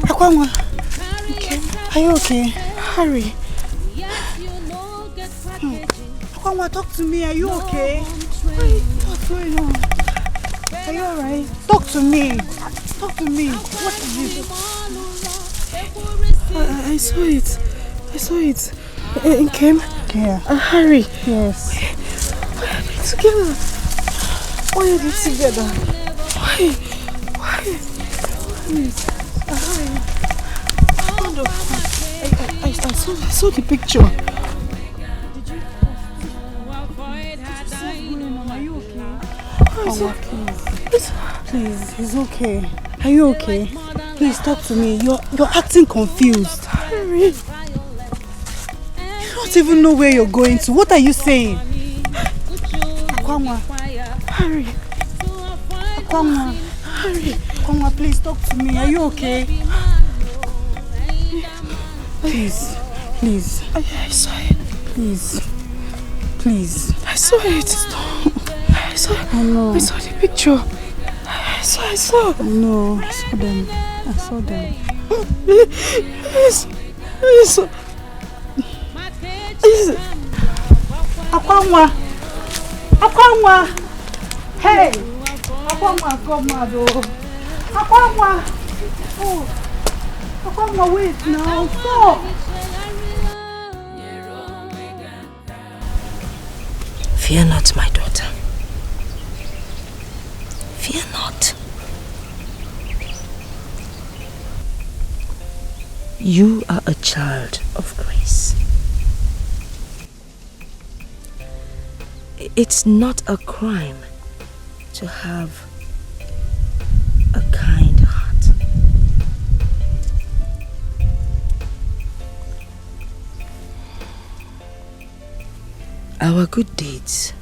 Akwanwa, okay. Are you okay? Hurry. Akwanwa, talk to me. Are you okay? What's going on? Are you alright? Talk to me. Talk to me. What is it? I saw it. I saw it. It came. Yeah. Hurry. Yes. Why are they together? Why are they together? Why? I saw the picture. Are you okay? Please, he's okay. Are you okay? Please talk to me. You're acting confused. Hurry. You don't even know where you're going to. What are you saying? Akwanwa. Hurry. Akwanwa. Hurry. Akwanwa, please talk to me. Are you okay? Please. I saw it. Please. I saw it. I saw the picture. I saw. No, I saw them. Yes. Akwanwa. Hey. Akwanwa, come on, though. Akwanwa. Oh. Akwanwa, wait now. Stop. Fear not, my daughter. Fear not. You are a child of grace. It's not a crime to have a kind heart. Our good deeds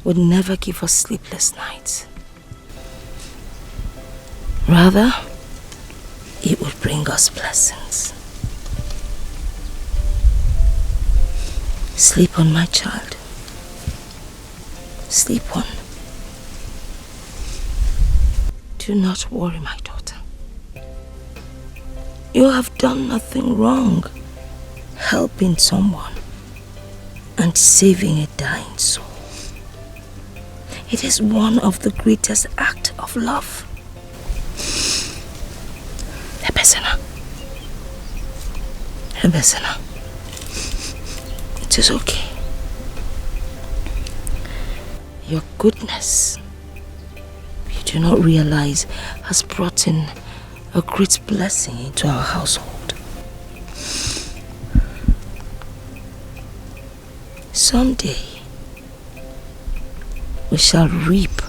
would never give us sleepless nights. Rather, it would bring us blessings. Sleep on, my child. Sleep on. Do not worry, my daughter. You have done nothing wrong, helping someone and saving a dying soul. It is one of the greatest acts of love. Ebesena. It is okay. Your goodness, you do not realize, has brought in a great blessing into our household. Someday, we shall reap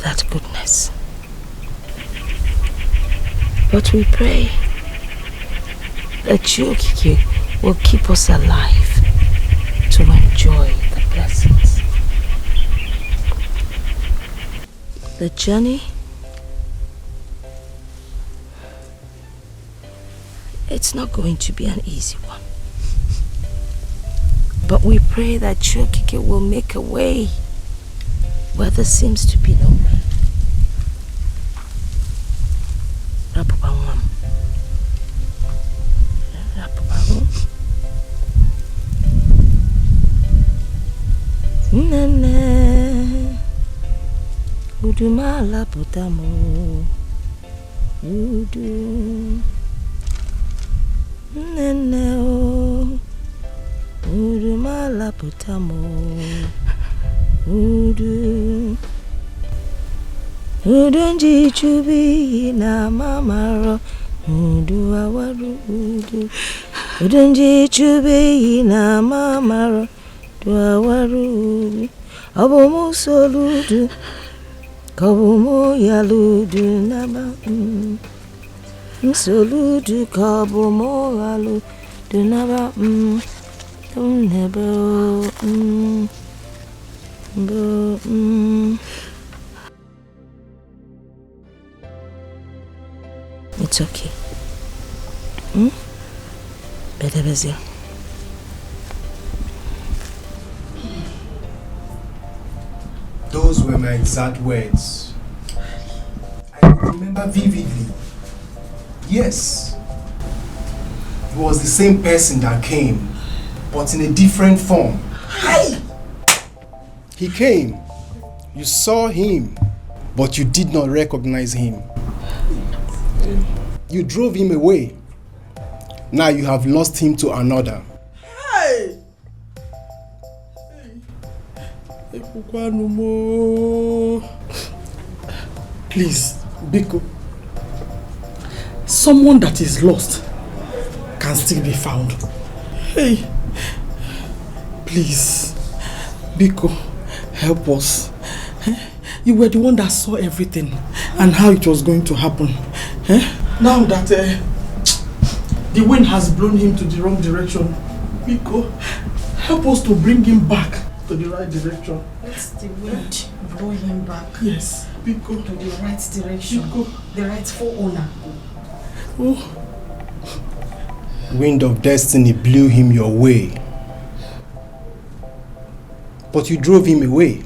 that goodness. But we pray that sheOf will keep us alive to enjoy the blessings. The journey, it's not going to be an easy one. But we pray that sheOf will make a way where there seems to be no way. Nene Udumala putamo Udu Nene o Udumala putamo Udu Udunji chubi na mamaro Udu awaru udu Udunji chubi na mamaro Dwawaru Abomu soludu Kabomu yaludu naba Soludu kabomu yaludu naba Nebo It's okay. Better busy. Those were my exact words. remember vividly. Yes. It was the same person that came, but in a different form. Hey! He came. You saw him, but you did not recognize him. You drove him away. Now you have lost him to another. Hey! Please, Biko. Someone that is lost can still be found. Hey! Please, Biko, help us. You were the one that saw everything and how it was going to happen. Now that the wind has blown him to the wrong direction, Biko, help us to bring him back to the right direction. Let the wind blow him back. Yes, Biko. To the right direction. Biko. The rightful owner. Oh. Wind of destiny blew him your way. But you drove him away.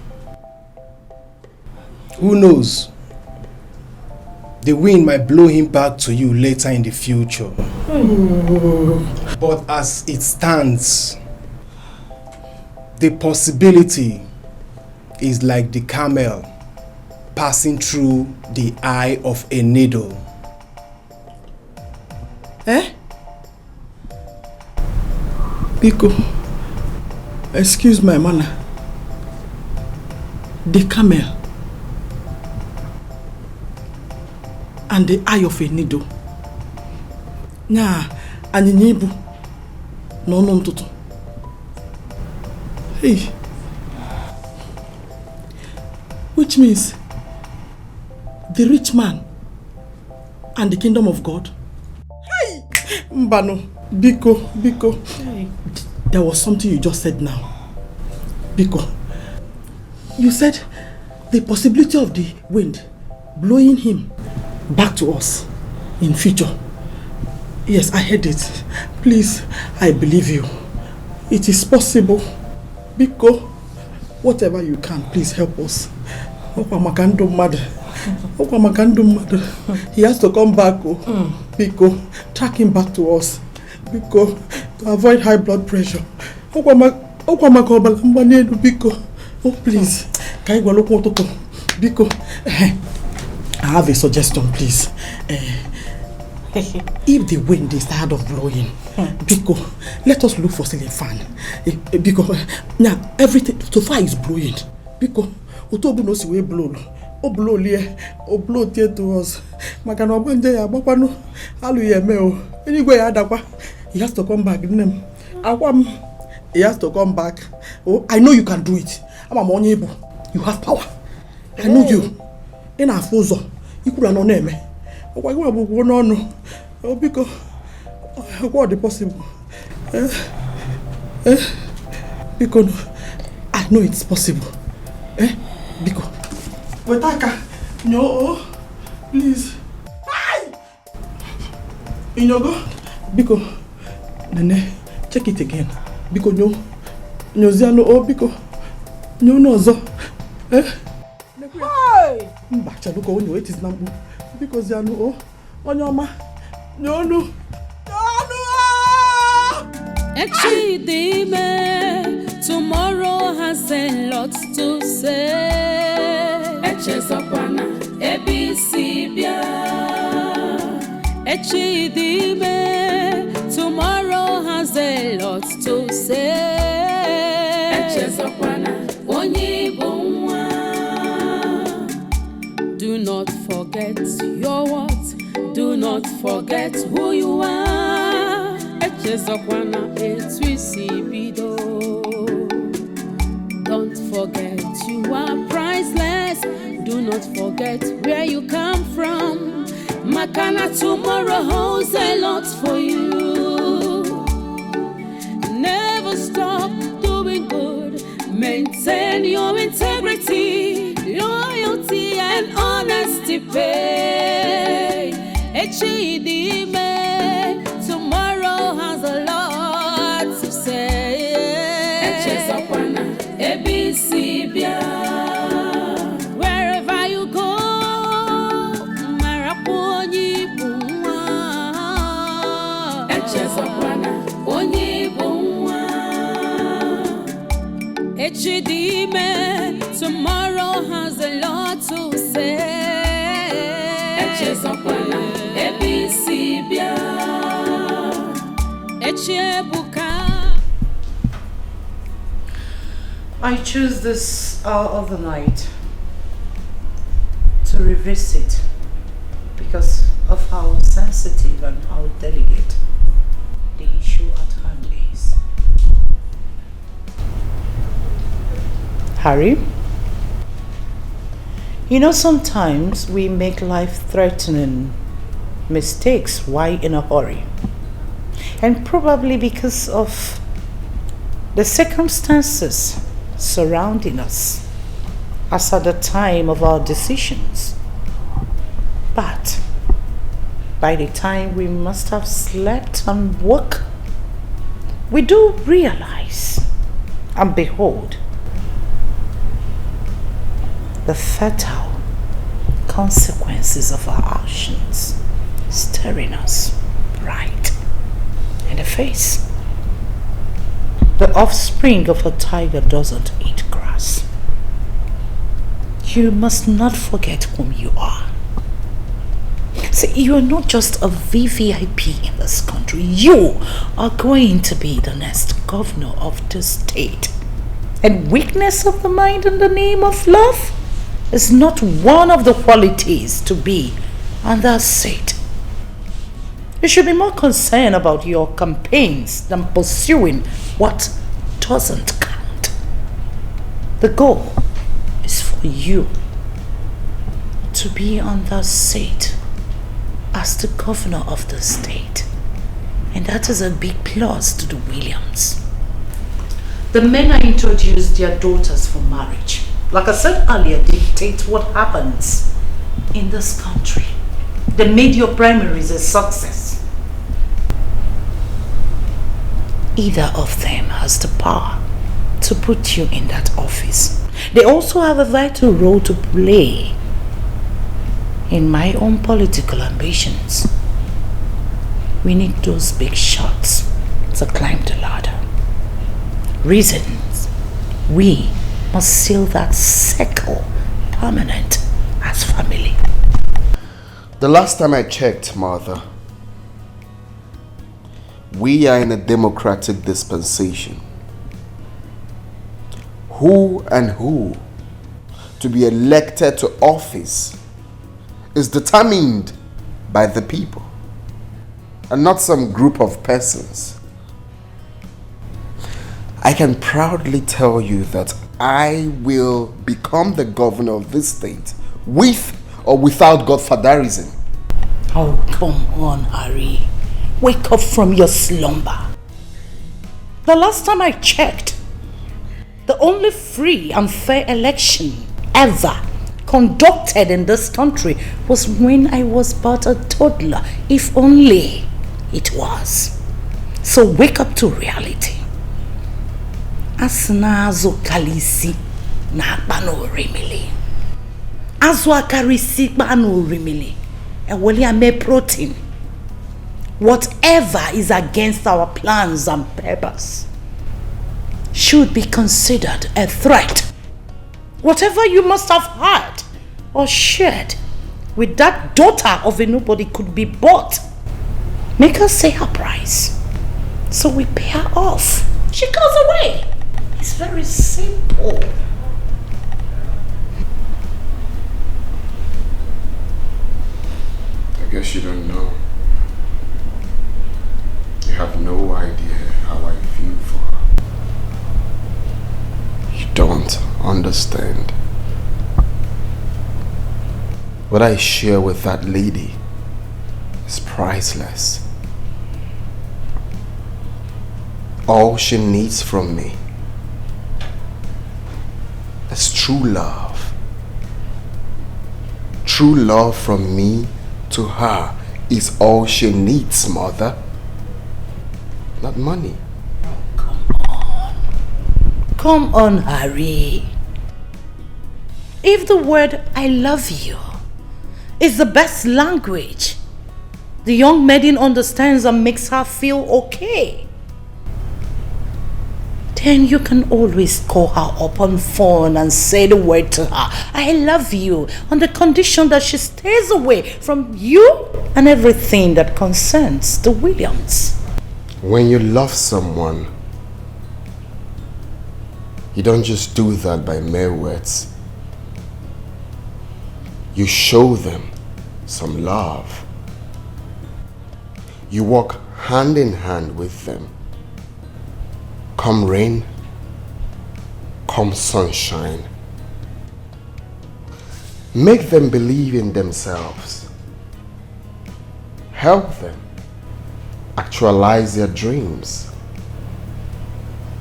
Who knows? The wind might blow him back to you later in the future. Oh. But as it stands, the possibility is like the camel passing through the eye of a needle. Biko, excuse my manner. The camel and the eye of a needle. Nya, anyinyibu no ntutu. Hey, which means the rich man and the kingdom of God. Hey, Mbano, Biko. Hey. There was something you just said now. Biko, you said the possibility of the wind blowing him back to us in future. Yes, I heard it. Please, I believe you. It is possible. Biko, whatever you can, please help us. He has to come back. Biko, track him back to us. Biko, to avoid high blood pressure. Biko, oh please. Biko, I have a suggestion, please. If the wind is tired of blowing, Biko, let us look for ceiling fan. Biko, now everything so far is blowing. Biko, Otobu knows we blow. O blow here, o blow here to us. Makano banje ya bapano. Halu ye meo. Anyway, adakwa. He has to come back. Awam, he has to come back. Oh, I know you can do it. I'm a money. You have power. I know you. In a fozo, you could not name me. Oh, why would no? Oh, because what is possible? Because I know it's possible. Because Wataka, no, please. You know go? Because Nene, check it again. Because no Ziano, oh, because no zo. Hey! Bacha look on you, it is number. Because Ziano, oh, on your ma. No. Tomorrow has a lot to say. Echezokwana, ABC bia. Echidime, tomorrow has a lot to say. Echezokwana, onyibonwa. Do not forget your what? Do not forget who you are. Echezokwana, etwisibido. Don't forget you are priceless. Do not forget where you come from. Makana, tomorrow holds a lot for you. Never stop doing good. Maintain your integrity, loyalty and honesty pay. Echidime, tomorrow has a lot to say. Echezokwana, ABC bia. Wherever you go, Marapu Echezokwana onye bụ nwa. Echidime, tomorrow has a lot to say. Echezokwana ebisi bia. Echebuka. I choose this hour of the night to revisit because of how sensitive and how delicate the issue at hand is. Harry, you know, sometimes we make life-threatening mistakes while in a hurry, and probably because of the circumstances surrounding us as at the time of our decisions. But by the time we must have slept and woke, we do realize and behold the fatal consequences of our actions staring us right in the face. The offspring of a tiger doesn't eat grass. You must not forget whom you are. See, you are not just a VVIP in this country. You are going to be the next governor of the state. And weakness of the mind in the name of love is not one of the qualities to be on that seat. You should be more concerned about your campaigns than pursuing what doesn't count. The goal is for you to be on that seat as the governor of the state. And that is a big plus to the Williams. The men are introduced their daughters for marriage. Like I said earlier, dictate what happens in this country. They made your primaries a success. Either of them has the power to put you in that office. They also have a vital role to play in my own political ambitions. We need those big shots to climb the ladder. Reasons we must seal that circle permanent as family. The last time I checked, Martha, we are in a democratic dispensation. Who to be elected to office is determined by the people and not some group of persons. I can proudly tell you that I will become the governor of this state with or without godfatherism. Oh, come on, Harry. Wake up from your slumber. The last time I checked, the only free and fair election ever conducted in this country was when I was but a toddler, if only it was. So wake up to reality. Asna azu kalisi na akpano rimili. Azu akarisi kpano rimili. Eweli ame protein. Whatever is against our plans and purpose should be considered a threat. Whatever you must have had or shared with that daughter of a nobody could be bought. Make her say her price, so we pay her off. She goes away. It's very simple. I guess you don't know. You have no idea how I feel for her. You don't understand. What I share with that lady is priceless. All she needs from me is true love. True love from me to her is all she needs, Mother. Not money. Oh, come on, Harry. If the word I love you is the best language the young maiden understands and makes her feel okay, then you can always call her up on phone and say the word to her, I love you, on the condition that she stays away from you and everything that concerns the Williams. When you love someone, you don't just do that by mere words. You show them some love. You walk hand in hand with them. Come rain, come sunshine. Make them believe in themselves. Help them actualize their dreams.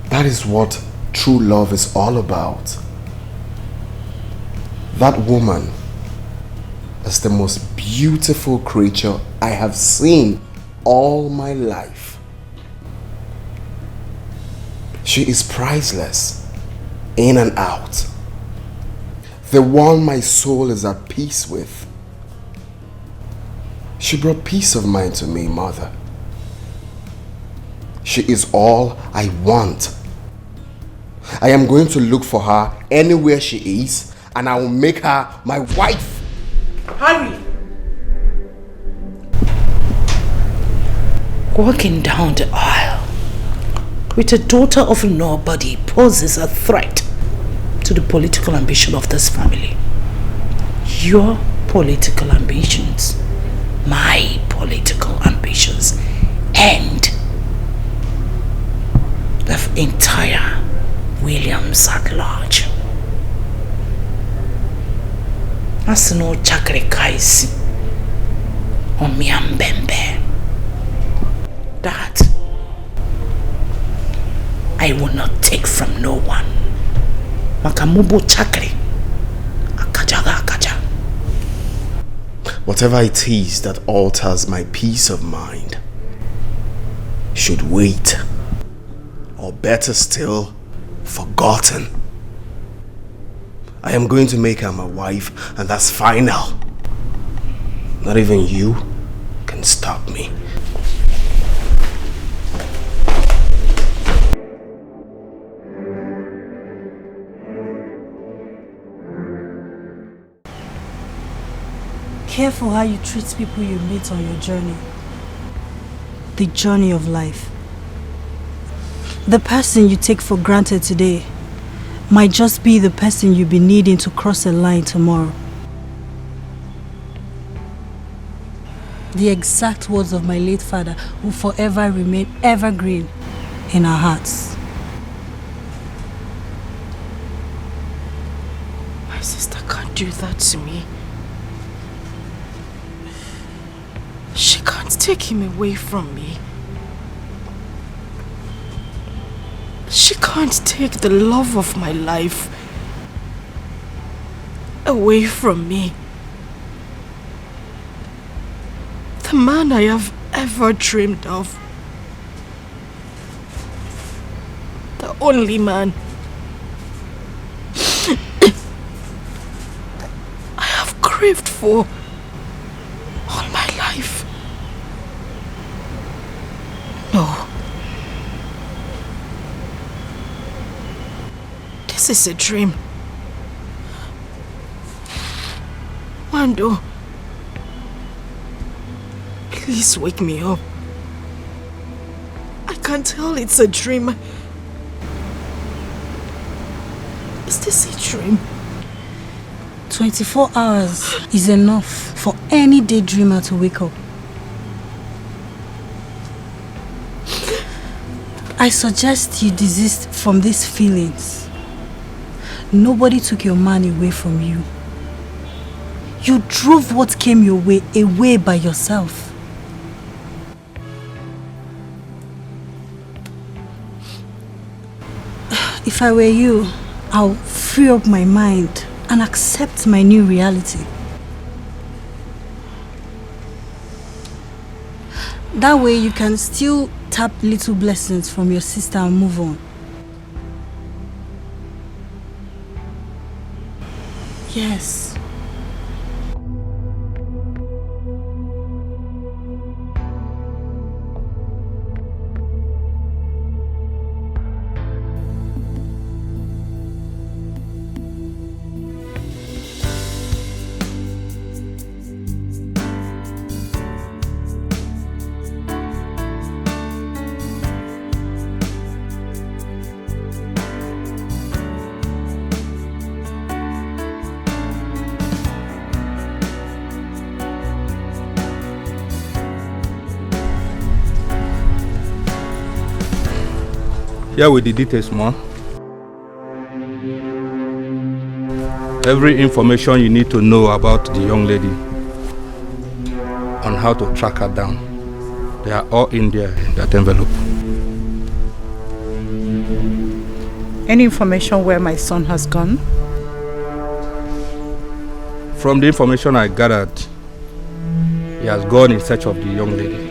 That is what true love is all about. That woman is the most beautiful creature I have seen all my life. She is priceless, in and out. The one my soul is at peace with. She brought peace of mind to me, Mother. She is all I want. I am going to look for her anywhere she is, and I will make her my wife. Harry! Walking down the aisle with a daughter of nobody poses a threat to the political ambition of this family. Your political ambitions, my political ambitions, and the entire Williams at large. Asino chakre kaisi omiambembe. That I will not take from no one. Makamubo chakre akajaga akaja. Whatever it is that alters my peace of mind should wait, or better still, forgotten. I am going to make her my wife, and that's final. Not even you can stop me. Careful how you treat people you meet on your journey. The journey of life. The person you take for granted today might just be the person you'll be needing to cross a line tomorrow. The exact words of my late father will forever remain evergreen in our hearts. My sister can't do that to me. She can't take him away from me. She can't take the love of my life away from me. The man I have ever dreamed of. The only man I have craved for all my life. No. This is a dream. Wando, please wake me up. I can't tell it's a dream. Is this a dream? 24 hours is enough for any daydreamer to wake up. I suggest you desist from these feelings. Nobody took your man away from you. You drove what came your way away by yourself. If I were you, I'll free up my mind and accept my new reality. That way you can still tap little blessings from your sister and move on. Yes. Here with the details, man. Every information you need to know about the young lady on how to track her down, they are all in there in that envelope. Any information where my son has gone? From the information I gathered, he has gone in search of the young lady.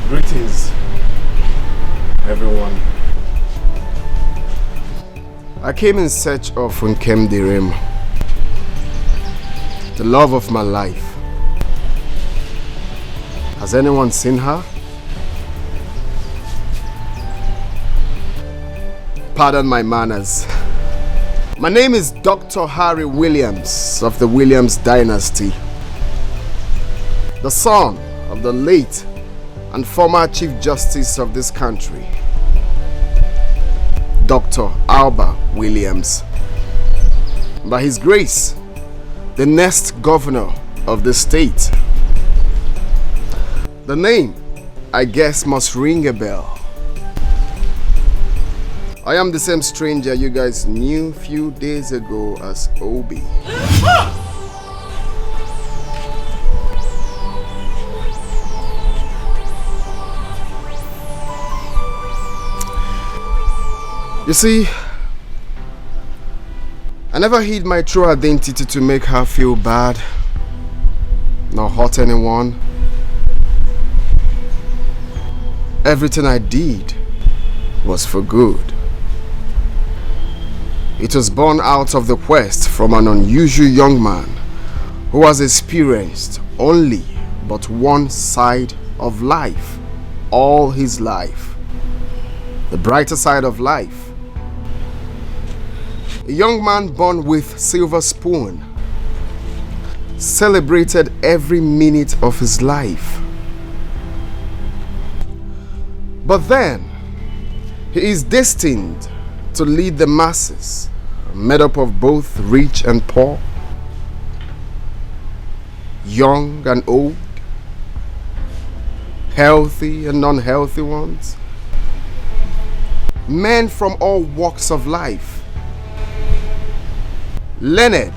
Greetings, everyone. I came in search of Nkem Direm, the love of my life. Has anyone seen her? Pardon my manners. My name is Dr. Harry Williams of the Williams dynasty, the son of the late and former Chief Justice of this country, Dr. Alba Williams. By his grace, the next governor of the state. The name, I guess, must ring a bell. I am the same stranger you guys knew few days ago as Obi. You see, I never hid my true identity to make her feel bad, nor hurt anyone. Everything I did was for good. It was born out of the quest from an unusual young man who has experienced only but one side of life all his life, the brighter side of life. A young man born with silver spoon, celebrated every minute of his life. But then, he is destined to lead the masses, made up of both rich and poor, young and old, healthy and unhealthy ones, men from all walks of life, learned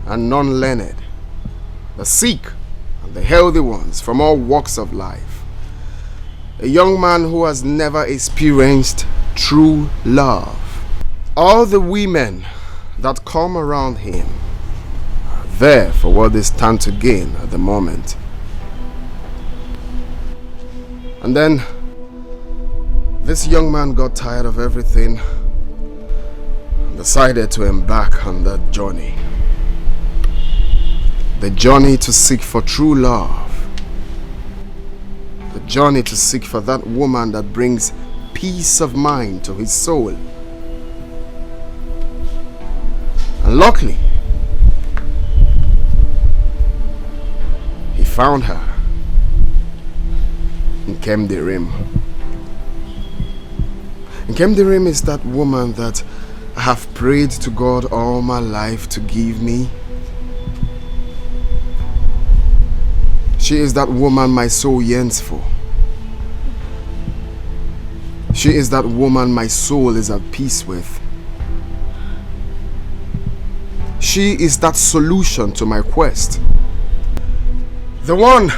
and non-learned, the sick and the healthy ones from all walks of life. A young man who has never experienced true love. All the women that come around him are there for what they stand to gain at the moment. And then this young man got tired of everything and decided to embark on that journey. The journey to seek for true love. The journey to seek for that woman that brings peace of mind to his soul. And luckily, found her in Kemdirim. And Kemdirim is that woman that I have prayed to God all my life to give me. She is that woman my soul yearns for. She is that woman my soul is at peace with. She is that solution to my quest. The one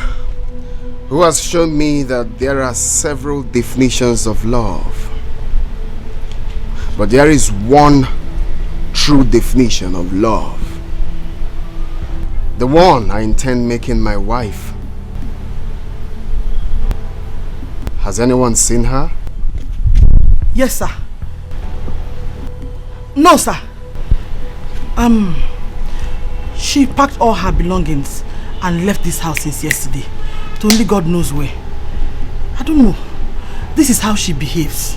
who has shown me that there are several definitions of love. But there is one true definition of love. The one I intend making my wife. Has anyone seen her? Yes, sir. No, sir. She packed all her belongings and left this house since yesterday. To only God knows where. I don't know. This is how she behaves.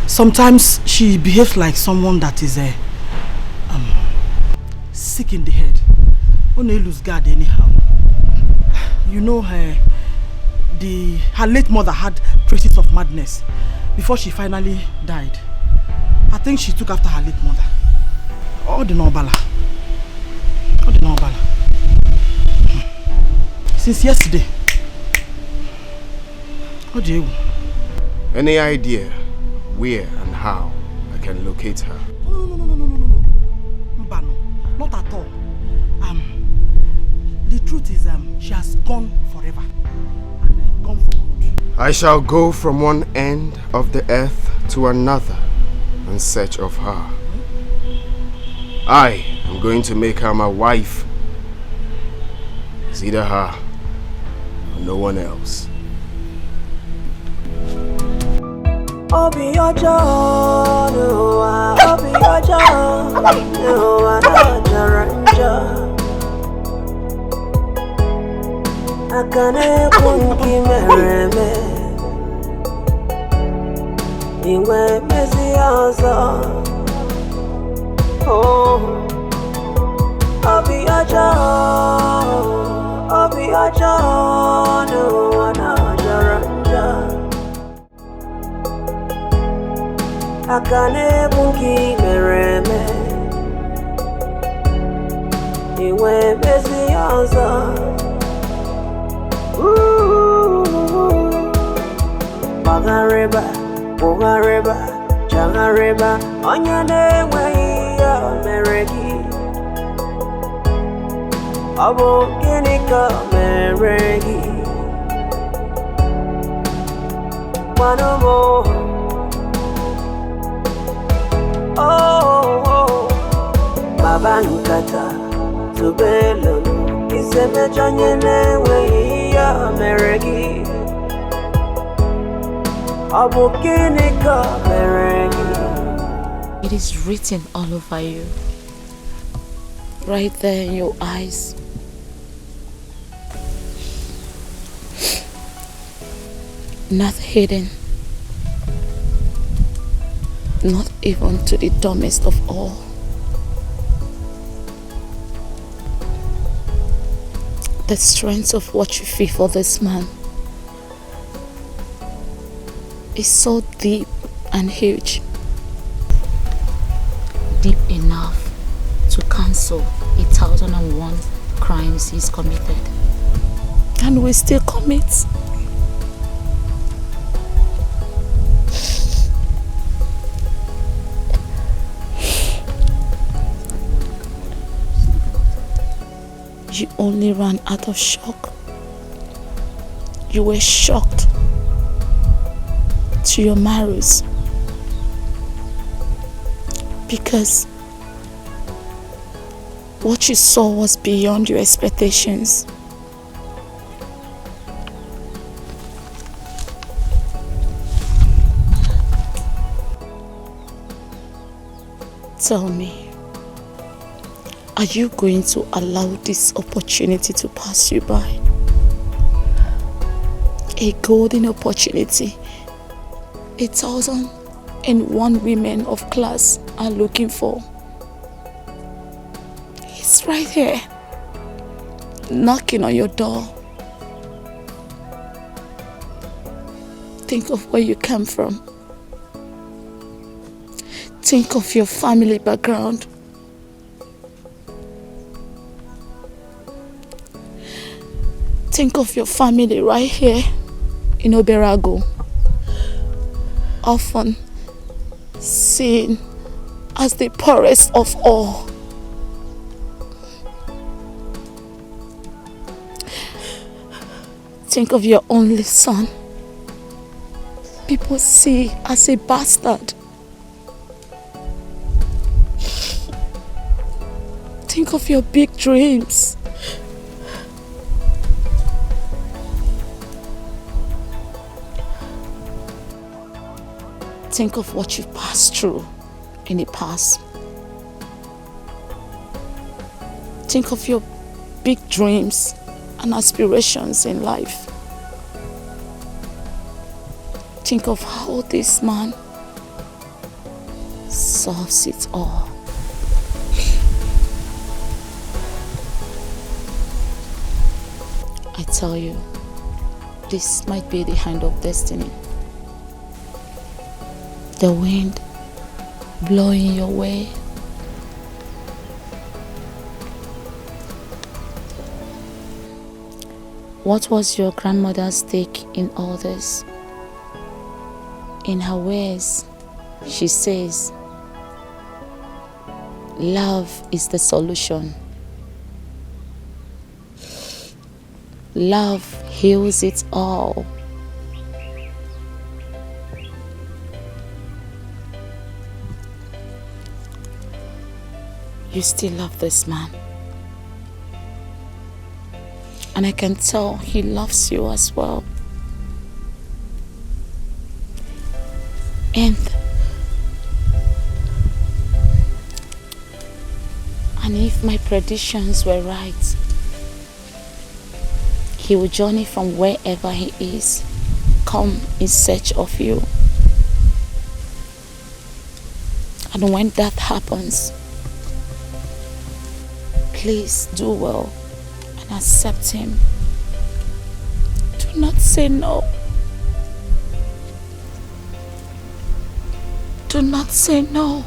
Sometimes she behaves like someone that is sick in the head. Only lose guard anyhow. You know, her late mother had traces of madness before she finally died. I think she took after her late mother. All the Nobala. Since yesterday. What do you? Any idea where and how I can locate her? No. Mbano, not at all. The truth is, she has gone forever. And gone for good. I shall go from one end of the earth to another in search of her. I am going to make her my wife. It's either her or no one else. Obi ojo, Obi ojo, Akane kunki mereme, Iwe mezi ozo. Oh, Obi ojo, no anajaranja. Akane bunki mereme, Iwe mezi ozo. Magareba, Bogareba, Jangareba, Onyane Waya Meregi. Abo Ginika Meregi. One more. Oh, Babankata, Tubelo, Iseme Janyane Waya Meregi. It is written all over you, right there in your eyes. Not hidden, not even to the dumbest of all. The strength of what you feel for this man is so deep and huge. Deep enough to cancel 1,001 crimes he's committed. And we still commit. You only ran out of shock. You were shocked to your marrows because what you saw was beyond your expectations. Tell me, are you going to allow this opportunity to pass you by? A golden opportunity 1,001 women of class are looking for. It's right here. knocking on your door. Think of where you come from. Think of your family background. Think of your family right here in Oberago, often seen as the poorest of all. Think of your only son. People see as a bastard. Think of your big dreams. Think of what you've passed through in the past. Think of your big dreams and aspirations in life. Think of how this man solves it all. I tell you, this might be the hand of destiny. The wind blowing your way. What was your grandmother's stake in all this? In her words, she says, love is the solution. Love heals it all. You still love this man. And I can tell he loves you as well. And if my predictions were right, he will journey from wherever he is, come in search of you. And when that happens, please do well and accept him. Do not say no. Do not say no.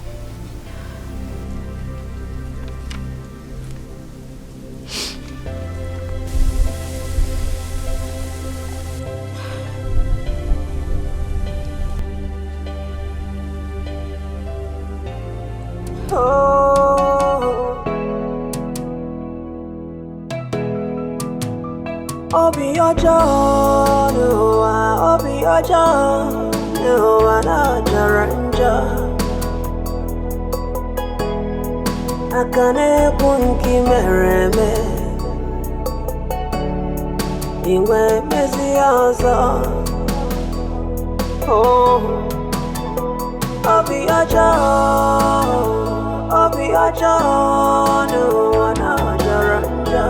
Obi ojo, no, Obi ojo, no, na jaranja. Akane bunki mereme, iwe mesiaza. Oh, Obi ojo, no, na jaranja.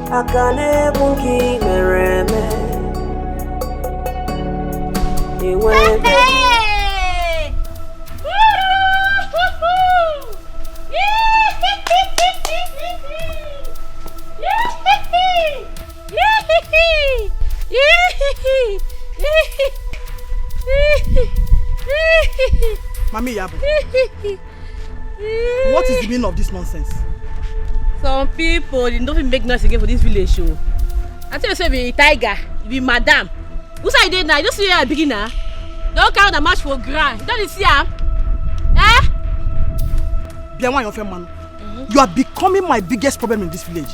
Akane bunki mereme, iwe Mami Yabo, what is the meaning of this nonsense? Some people they don't even make noise again for this village show. I tell you, say be tiger, be madam. Who say they now? You don't see her beginner. Don't count the match for grand. You don't see her? Eh? You are becoming my biggest problem in this village.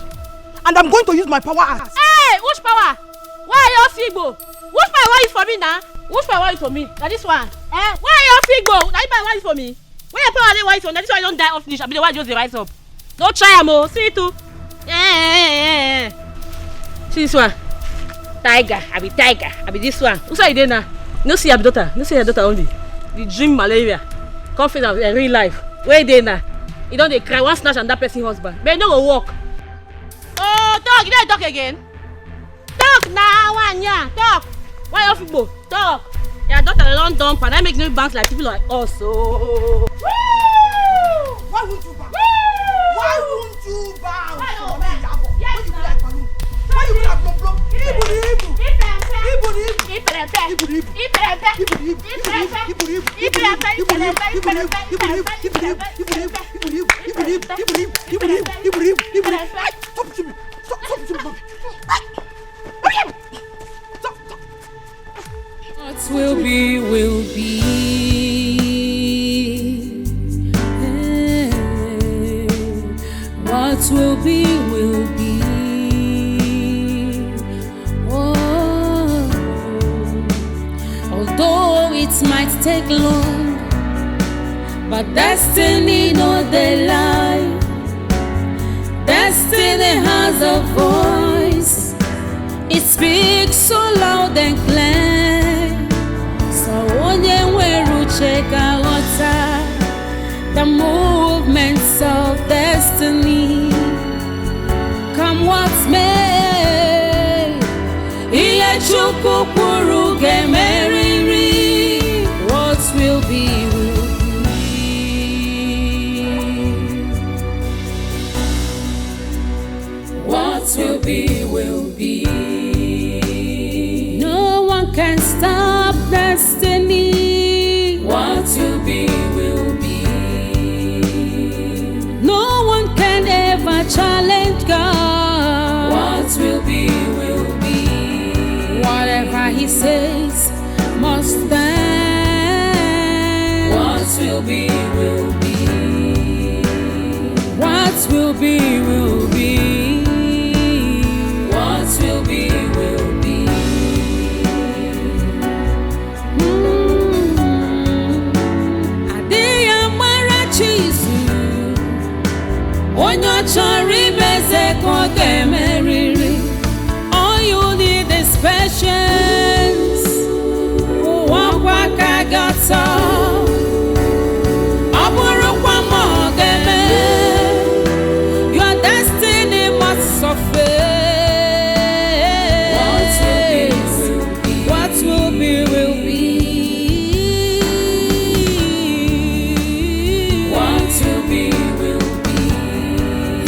And I'm going to use my power as... Hey, which power? Why are you Sigbo? Which power is for me now? Which power is for me? Now this one. Eh? Why are you Sigbo? Now this power is for me. Why your power is for me? Now this one I don't die off finish. I be the one just rise up. Don't try am, see it too. See this one. Tiger, I be tiger. I be this one. Who say you there now? No see your daughter. No see your daughter only. The dream malaria. Confidence in real life. Where you there now? You don't they cry one snatch and that person husband. But you don't go walk. Oh, talk. You don't talk again. Talk now, one yeah. Talk. Why you football? Talk. Your daughter don't dump and I make no bounce like people like us. Oh. Why would you back? Why would you bound for me, Yabo? Why you be like balloon? Why you be like blom? Ibu. What will be, will be. What will be, will be. Oh, although it might take long, but destiny knows the lie. Destiny has a voice. It speaks so loud and clear. So onye weru cheka ghọta the movements of destiny. Come what may, ihe Chukwu kwuru ga-emeriri. What will be, will be. What will be, will be. No one can stop destiny. What will be, will be. No one can ever challenge God. What will be, will be. Whatever He says must stand. What will be, will be. What will be, will be. What will be, will be. Onye chọrọ imeze ka ọ ga-emeriri. All you need is patience. Ụwa ka ga-atọ. Ọ bụrụkwa ma ọ ga-eme, your destiny must suffer. What will be, will be. What will be, will be.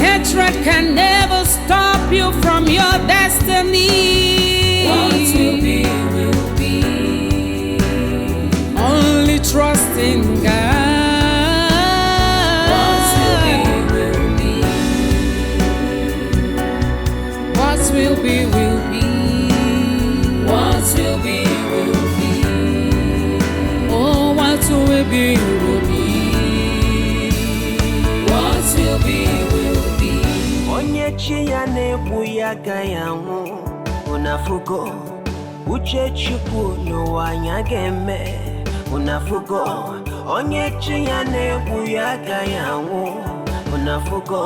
Hatred can never stop you from your destiny. What will be, will be. Only trust in God. What will be, will be. What will be, will be. What will be, will be. Oh, what will be, will be. What will be, will be. Onye chi ya na-egbu ya agaghị anwụ. Unafugo uche Chukwu n'ụwa anya ga-eme. Unafugo onye chi ya na-egbu ya agaghị anwụ. Unafugo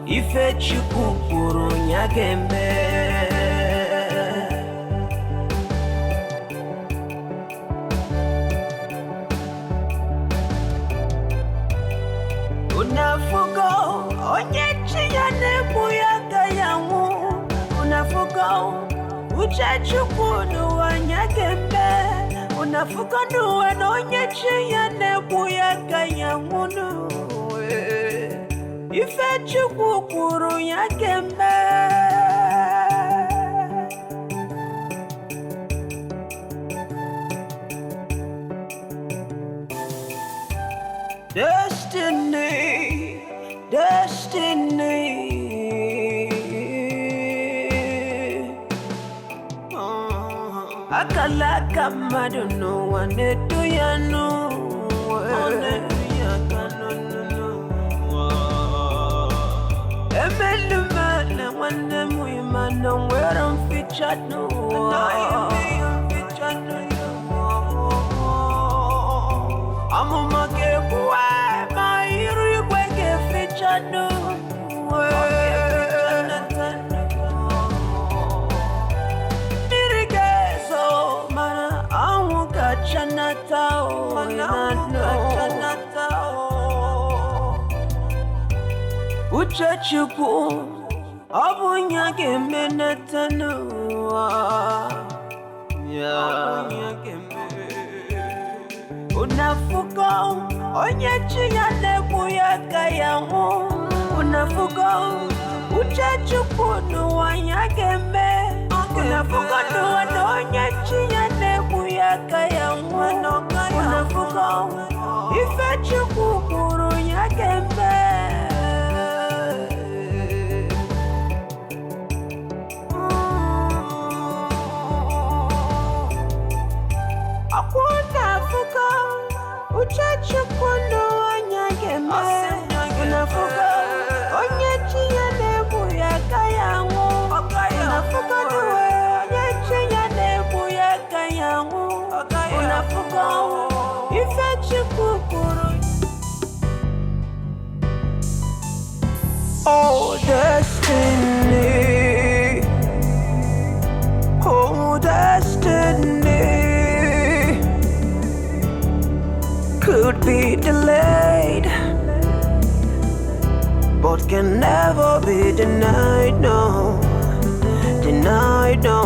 ife Chukwu kwuru ya ga-eme. Unafugo onye chi ya na-egbu ya agaghị anwụ. Unafugo uche Chukwu n'ụwa anya ga-eme. Unafugo n'ụwa na onye chi ya na-egbu ya agaghị anwụ. Ife Chukwu kwuru ya ga-eme. Destiny, destiny. Akala mmadụ n'ụwa na-edu ya n'ụwa. Emelumele nwanne m ịma na nwere mficha n'ụwa. Amụma ga-ekwuwa ma iru igwe ga-eficha n'ụwa. Mmiri ga-ezo mana anwụ ga-achanata ụwa. Uche Chukwu ọ bụ ya ga-eme nata n'ụwa. Unafugo onye chi ya na-egbu ya agaghị anwụ. unafugo uchachukwu n'ụwanya ga-eme unafugo n'ụwa onye chi ya na-egbu ya ka ya nwa unafugo ife chukwu kwuru ya ga-eme unafugo uchachukwu n'ụwanya ga-eme unafugo onye chi ya na-egbu ya ka ya nwụ unafugo n'ụwa onye chi ya na-egbu ya ka ya nwụ unafugo ife chukwu kwuru. Oh destiny, oh destiny could be delayed but can never be denied, no, denied, no.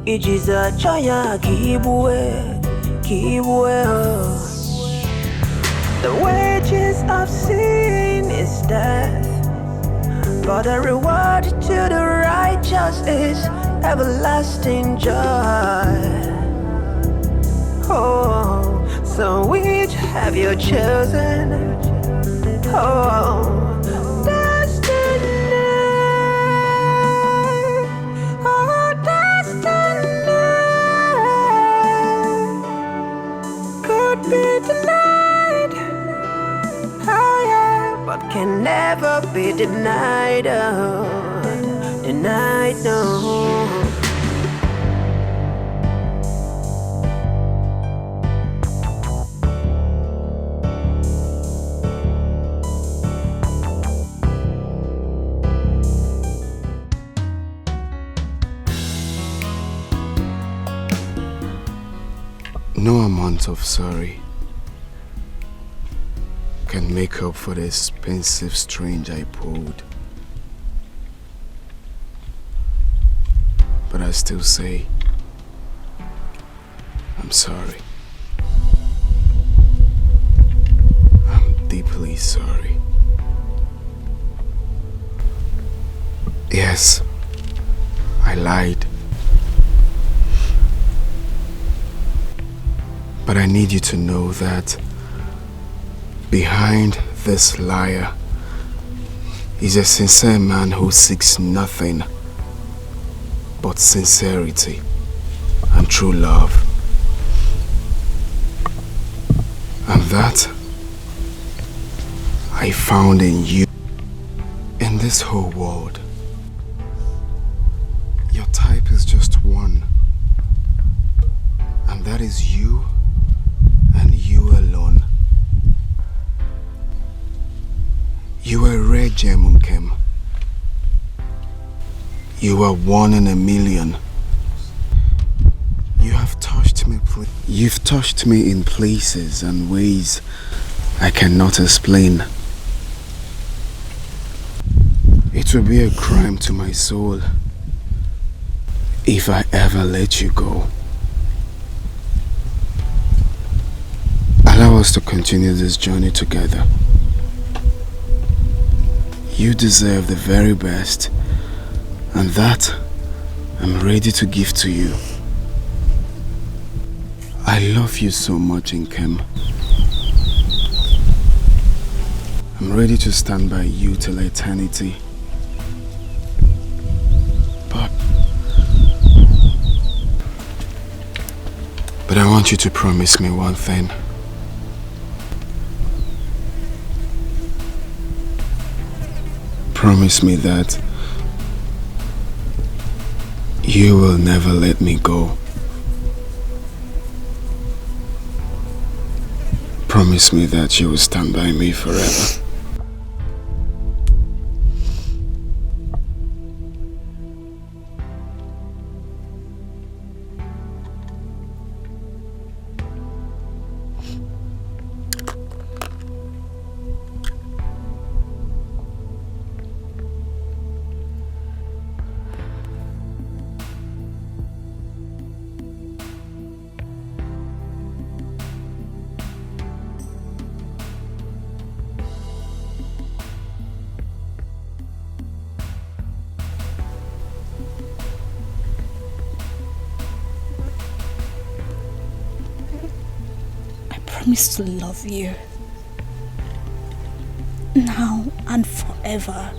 Ijiza chaya kibwe. The wages of sin is death, but the reward to the righteous is everlasting joy. Oh, so which have you chosen? Oh, can never be denied, oh, denied, no. No amount of sorry can make up for the expensive string I pulled. But I still say, I'm sorry. I'm deeply sorry. Yes, I lied. But I need you to know that behind this liar is a sincere man who seeks nothing but sincerity and true love. And that I found in you. In this whole world, your type is just one, and that is you and you alone. You are a rare gem, Unkem. You are one in a million. You've touched me in places and ways I cannot explain. It will be a crime to my soul if I ever let you go. Allow us to continue this journey together. You deserve the very best, and that I'm ready to give to you. I love you so much, Nkem. I'm ready to stand by you till eternity. But I want you to promise me one thing. Promise me that you will never let me go. Promise me that you will stand by me forever. I promise to love you now and forever.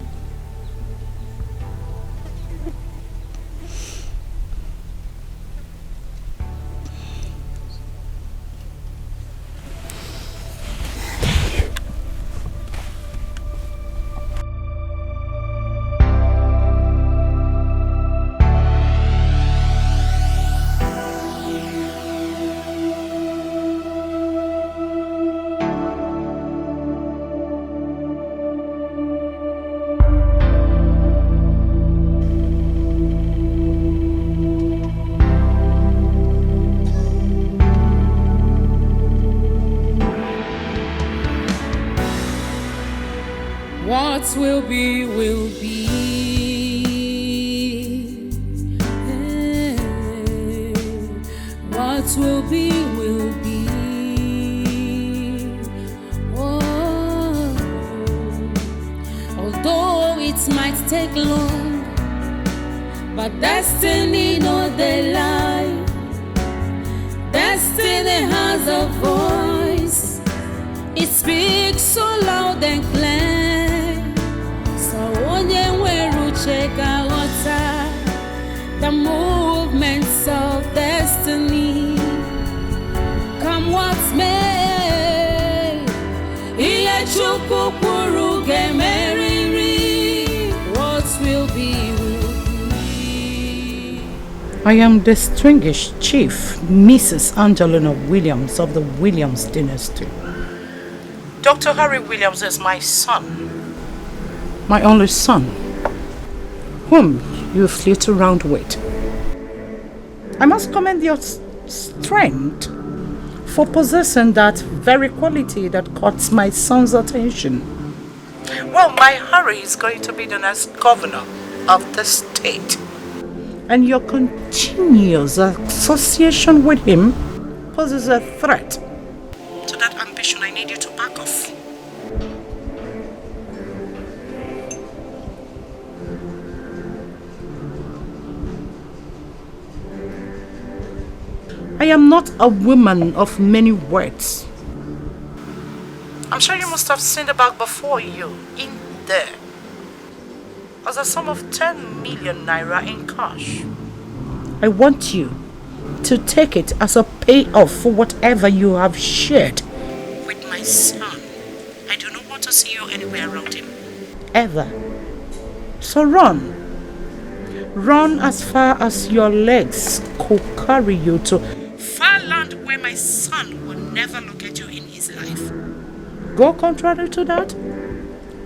What will be, will be. What will be, will be. Oh, although it might take long, but destiny knows the lie. Destiny has a voice. It speaks so loud and clear. Check out the movements of destiny. Come what's may, what will be, will be. I am distinguished Chief Mrs. Angelina Williams of the Williams dynasty. Dr. Harry Williams is my son, my only son, whom you flit around with. I must commend your strength for possessing that very quality that caught my son's attention. Well, my Harry is going to be the next governor of the state. And your continuous association with him poses a threat to that ambition. I need you to back off. I am not a woman of many words. I'm sure you must have seen the bag before you, in there, as a sum of 10 million naira in cash. I want you to take it as a payoff for whatever you have shared with my son. I do not want to see you anywhere around him, ever. So run. Run as far as your legs could carry you to far land where my son will never look at you in his life. Go contrary to that,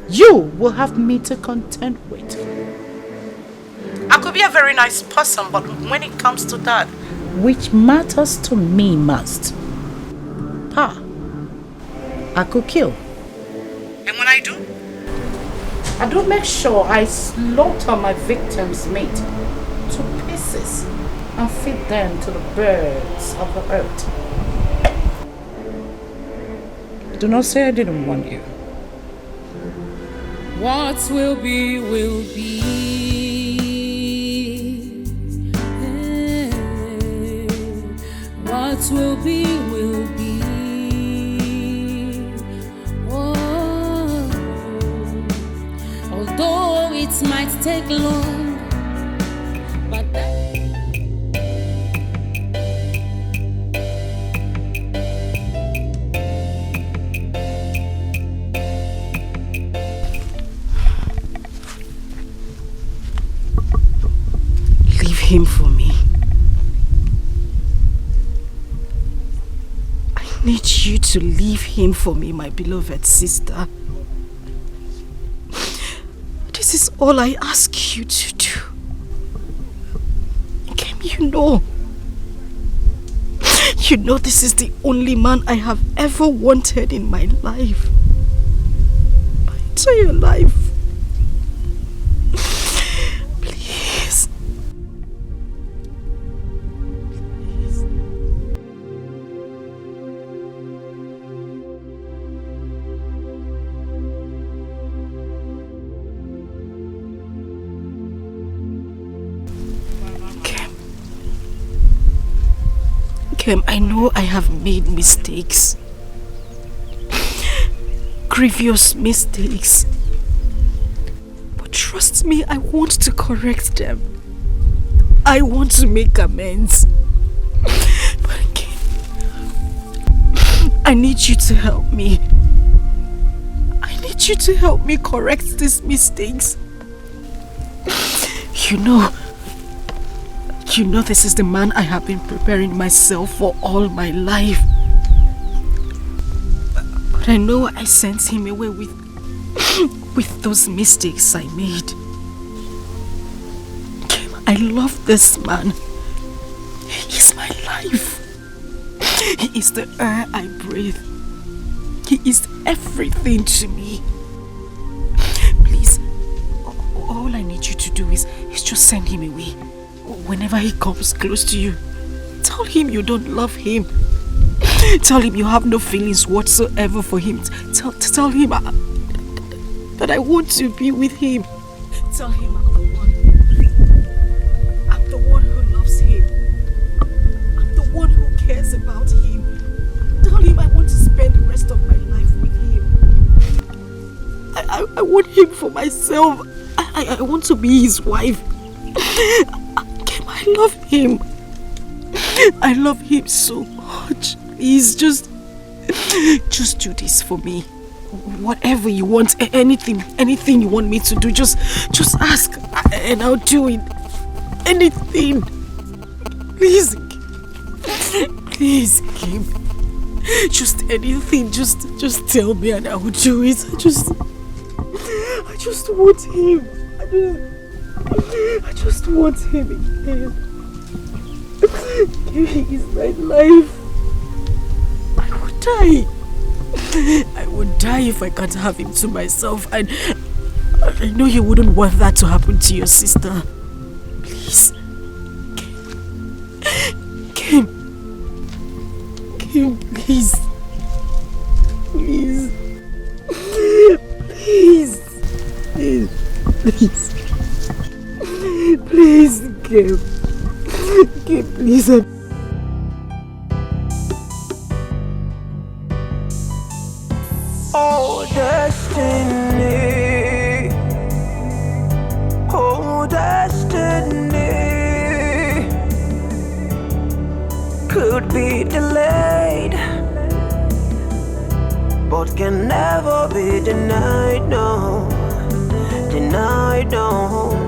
you will have me to contend with. I could be a very nice person, but when it comes to that, which matters to me most, I could kill. And when I do, I do make sure I slaughter my victim's meat to pieces and feed them to the birds of the earth. Do not say I didn't warn you. What will be, will be. What will be, will be. Oh, although it might take long, but Leave him for me. I need you to leave him for me, my beloved sister. This is all I ask you to do. Kim, you know this is the only man I have ever wanted in my life. My entire life. Please. Kim, I know I have made mistakes. Grievous mistakes. But trust me, I want to correct them. I want to make amends. But Kim, I need you to help me. I need you to help me correct these mistakes. You know this is the man I have been preparing myself for all my life. But I know I sent him away with those mistakes I made. Kim, I love this man. He is my life. He is the air I breathe. He is everything to me. Please, all I need you to do is just send him away. Whenever he comes close to you, tell him you don't love him. Tell him you have no feelings whatsoever for him. Tell him that I want to be with him. Tell him I'm the one who loves him. I'm the one who cares about him. Tell him I want to spend the rest of my life with him. I want him for myself. I want to be his wife. I love him. I love him so much. Please, just do this for me. Whatever you want, anything you want me to do, just ask and I'll do it. Anything. Please, Kim. Just anything. Just tell me and I will do it. I just want him. I just want him again. He is my life. I would die. I would die if I can't have him to myself. And I know you wouldn't want that to happen to your sister. Please. Kim, please. Please. Please, Kim, please. Oh, destiny. Oh, destiny. Could be delayed, but can never be denied, no. Denied, no.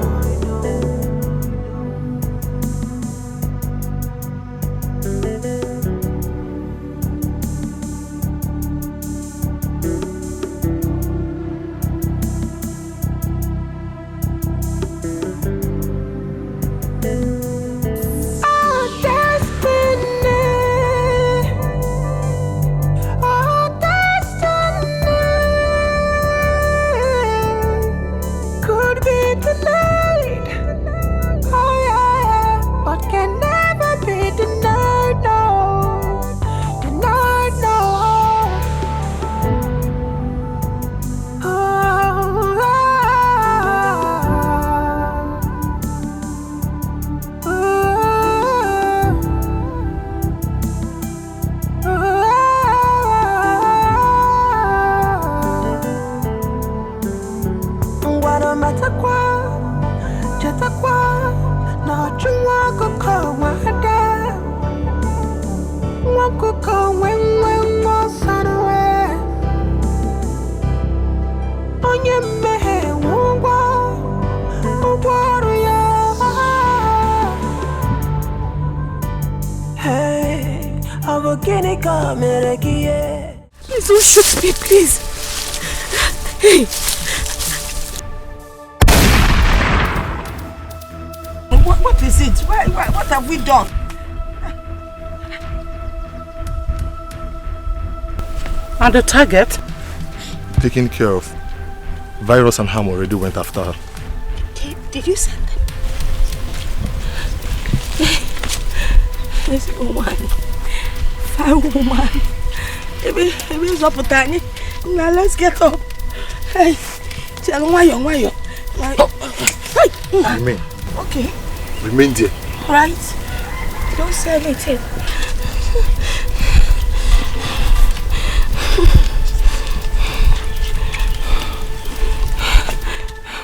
Please don't shoot me, please. Hey. What is it? What have we done? And the target? Taken care of. Virus and Ham already went after her. Did you send them? This woman. Fine woman. Maybe it's up with Tani. Now let's get up. Hey. Tell why you. Remain. Okay. Remain there. Right. Don't say anything.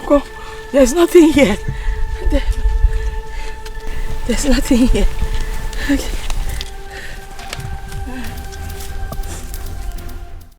Go. There's nothing here. There's nothing here. Okay.